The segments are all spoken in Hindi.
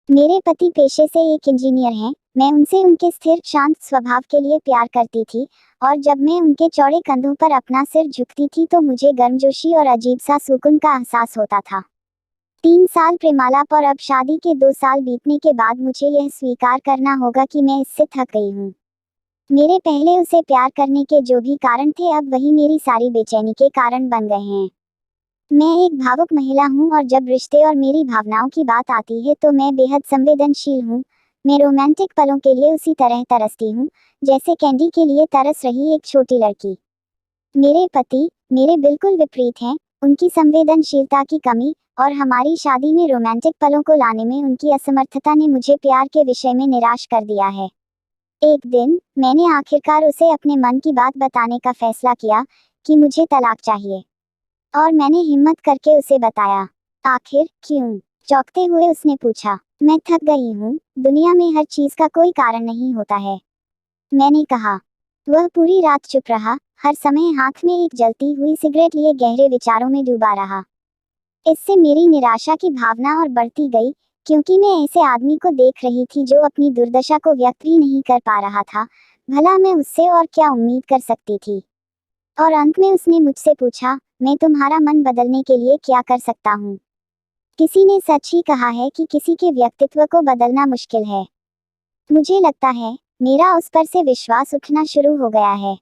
मेरे पति पेशे से एक इंजीनियर हैं। मैं उनसे उनके स्थिर शांत स्वभाव के लिए प्यार करती थी, और जब मैं उनके चौड़े कंधों पर अपना सिर झुकती थी तो मुझे गर्मजोशी और अजीब सा सुकून का एहसास होता था। 3 साल प्रेमालाप और अब शादी के 2 साल बीतने के बाद मुझे यह स्वीकार करना होगा कि मैं इससे थक गई हूँ। मेरे पहले उसे प्यार करने के जो भी कारण थे अब वही मेरी सारी बेचैनी के कारण बन गए हैं। मैं एक भावुक महिला हूँ और जब रिश्ते और मेरी भावनाओं की बात आती है तो मैं बेहद संवेदनशील हूँ। मैं रोमांटिक पलों के लिए उसी तरह तरसती हूँ जैसे कैंडी के लिए तरस रही एक छोटी लड़की। मेरे पति मेरे बिल्कुल विपरीत हैं। उनकी संवेदनशीलता की कमी और हमारी शादी में रोमांटिक पलों को लाने में उनकी असमर्थता ने मुझे प्यार के विषय में निराश कर दिया है। एक दिन मैंने आखिरकार उसे अपने मन की बात बताने का फैसला किया कि मुझे तलाक चाहिए, और मैंने हिम्मत करके उसे बताया। आखिर क्यों? चौंकते हुए उसने पूछा। मैं थक गई हूँ, दुनिया में हर चीज का कोई कारण नहीं होता है, मैंने कहा। वह पूरी रात चुप रहा, हर समय हाथ में एक जलती हुई सिगरेट लिए गहरे विचारों में डूबा रहा। इससे मेरी निराशा की भावना और बढ़ती गई, क्योंकि मैं ऐसे आदमी को देख रही थी जो अपनी दुर्दशा को व्यक्त भी नहीं कर पा रहा था। भला मैं उससे और क्या उम्मीद कर सकती थी? और अंत में उसने मुझसे पूछा, मैं तुम्हारा मन बदलने के लिए क्या कर सकता हूँ? किसी ने सच ही कहा है कि किसी के व्यक्तित्व को बदलना मुश्किल है। मुझे लगता है मेरा उस पर से विश्वास उठना शुरू हो गया है।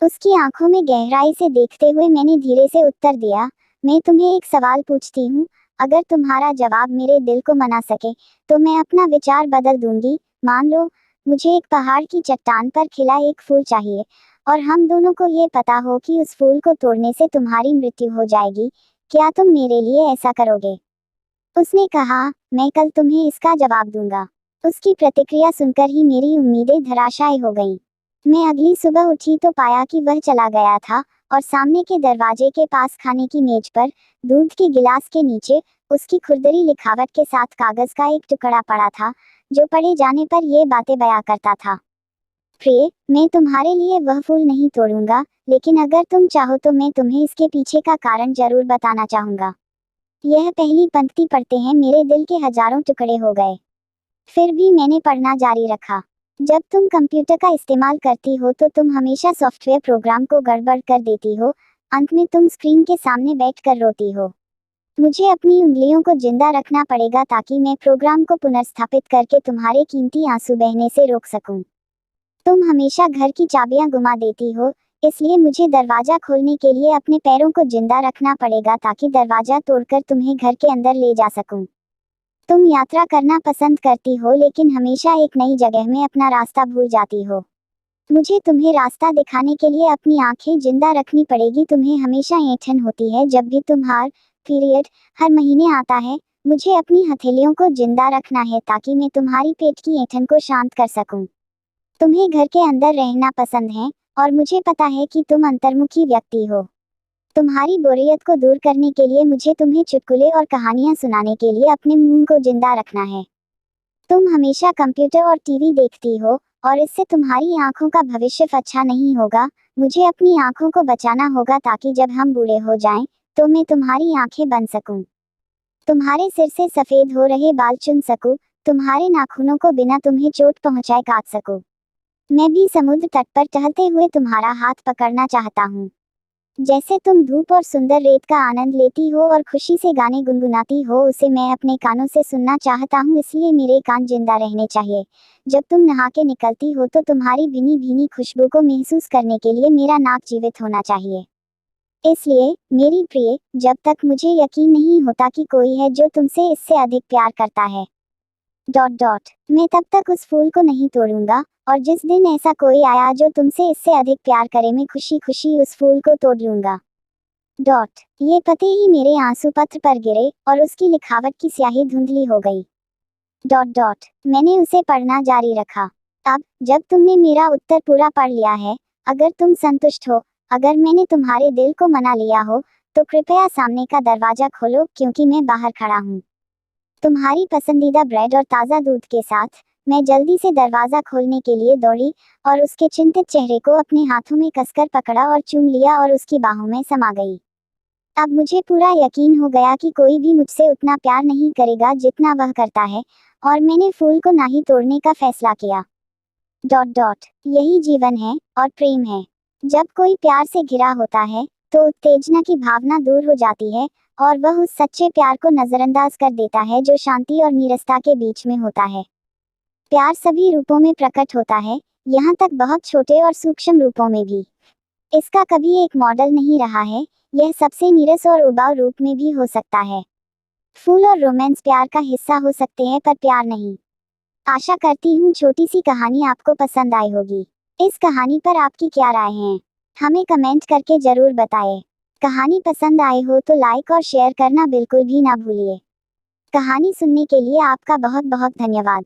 उसकी आंखों में गहराई से देखते हुए मैंने धीरे से उत्तर दिया, मैं तुम्हें एक सवाल पूछती हूँ, अगर तुम्हारा जवाब मेरे दिल को मना सके तो मैं अपना विचार बदल दूंगी। मान लो मुझे एक पहाड़ की चट्टान पर खिला एक फूल चाहिए, और हम दोनों को ये पता हो कि उस फूल को तोड़ने से तुम्हारी मृत्यु हो जाएगी। क्या तुम मेरे लिए ऐसा करोगे? उसने कहा, मैं कल तुम्हें इसका जवाब दूंगा। उसकी प्रतिक्रिया सुनकर ही मेरी उम्मीदें धराशायी हो गईं। मैं अगली सुबह उठी तो पाया कि वह चला गया था, और सामने के दरवाजे के पास खाने की मेज पर दूध के गिलास के नीचे उसकी खुरदरी लिखावट के साथ कागज का एक टुकड़ा पड़ा था, जो पढ़े जाने पर ये बातें बयां करता था। प्रिय, मैं तुम्हारे लिए वह फूल नहीं तोड़ूंगा, लेकिन अगर तुम चाहो तो मैं तुम्हें इसके पीछे का कारण जरूर बताना चाहूंगा। यह पहली पंक्ति पढ़ते हैं मेरे दिल के हजारों टुकड़े हो गए। फिर भी मैंने पढ़ना जारी रखा। जब तुम कंप्यूटर का इस्तेमाल करती हो तो तुम हमेशा सॉफ्टवेयर प्रोग्राम को गड़बड़ कर देती हो। अंत में तुम स्क्रीन के सामने बैठकर रोती हो। मुझे अपनी उंगलियों को जिंदा रखना पड़ेगा ताकि मैं प्रोग्राम को पुनर्स्थापित करके तुम्हारे कीमती आंसू बहने से रोक सकूं। तुम हमेशा घर की चाबियां गुमा देती हो, इसलिए मुझे दरवाजा खोलने के लिए अपने पैरों को जिंदा रखना पड़ेगा ताकि दरवाजा तोड़कर तुम्हें घर के अंदर ले जा सकूं। तुम यात्रा करना पसंद करती हो लेकिन हमेशा एक नई जगह में अपना रास्ता भूल जाती हो। मुझे तुम्हें रास्ता दिखाने के लिए अपनी आंखें जिंदा रखनी पड़ेगी। तुम्हें हमेशा ऐंठन होती है जब भी तुम्हार पीरियड हर महीने आता है। मुझे अपनी हथेलियों को जिंदा रखना है ताकि मैं तुम्हारी पेट की ऐंठन को शांत कर सकूं। तुम्हें घर के अंदर रहना पसंद है, और मुझे पता है कि तुम अंतर्मुखी व्यक्ति हो। तुम्हारी बोरियत को दूर करने के लिए मुझे तुम्हें चुटकुले और कहानियां सुनाने के लिए अपने मुंह को जिंदा रखना है। तुम हमेशा कंप्यूटर और टीवी देखती हो, और इससे तुम्हारी आंखों का भविष्य अच्छा नहीं होगा। मुझे अपनी आंखों को बचाना होगा ताकि जब हम बूढ़े हो जाएं, तो मैं तुम्हारी आंखें बन सकूं। तुम्हारे सिर से सफेद हो रहे बाल चुन सकूं, तुम्हारे नाखूनों को बिना तुम्हें चोट पहुंचाए काट सकूं। मैं भी समुद्र तट पर टहलते हुए तुम्हारा हाथ पकड़ना चाहता हूँ। जैसे तुम धूप और सुंदर रेत का आनंद लेती हो और खुशी से गाने गुनगुनाती हो, उसे मैं अपने कानों से सुनना चाहता हूँ, इसलिए मेरे कान जिंदा रहने चाहिए। जब तुम नहा के निकलती हो तो तुम्हारी भीनी भीनी खुशबू को महसूस करने के लिए मेरा नाक जीवित होना चाहिए। इसलिए मेरी प्रिय, जब तक मुझे यकीन नहीं होता कि कोई है जो तुमसे इससे अधिक प्यार करता है, मैं तब तक उस फूल को नहीं तोड़ूंगा, और जिस दिन ऐसा कोई आया जो तुमसे इससे अधिक प्यार करे, मैं खुशी खुशी उस फूल को तोड़ लूंगा। ये पते ही मेरे आंसू पत्र पर गिरे और उसकी लिखावट की स्याही धुंधली हो गई। मैंने उसे पढ़ना जारी रखा। अब जब तुमने मेरा उत्तर पूरा पढ़ लिया है, अगर तुम संतुष्ट हो, अगर मैंने तुम्हारे दिल को मना लिया हो, तो कृपया सामने का दरवाजा खोलो, क्योंकि मैं बाहर खड़ा हूँ। तुम्हारी पसंदीदा ब्रेड और ताज़ा दूध के साथ। मैं जल्दी से दरवाज़ा खोलने के लिए दौड़ी, और उसके चिंतित चेहरे को अपने हाथों में कसकर पकड़ा और चूम लिया और उसकी बाहों में समा गई। अब मुझे पूरा यकीन हो गया कि कोई भी मुझसे उतना प्यार नहीं करेगा जितना वह करता है, और मैंने फूल को नहीं तोड़ने का फैसला किया। ... यही जीवन है और प्रेम है। जब कोई प्यार से घिरा होता है तो उत्तेजना की भावना दूर हो जाती है और वह उस सच्चे प्यार को नजरअंदाज कर देता है जो शांति और नीरसता के बीच में होता है। प्यार सभी रूपों में प्रकट होता है, यहाँ तक बहुत छोटे और सूक्ष्म रूपों में भी। इसका कभी एक मॉडल नहीं रहा है, यह सबसे नीरस और उबाऊ रूप में भी हो सकता है। फूल और रोमांस प्यार का हिस्सा हो सकते हैं पर प्यार नहीं। आशा करती हूँ छोटी सी कहानी आपको पसंद आई होगी। इस कहानी पर आपकी क्या राय है, हमें कमेंट करके जरूर बताएं। कहानी पसंद आई हो तो लाइक और शेयर करना बिल्कुल भी ना भूलिए। कहानी सुनने के लिए आपका बहुत बहुत धन्यवाद।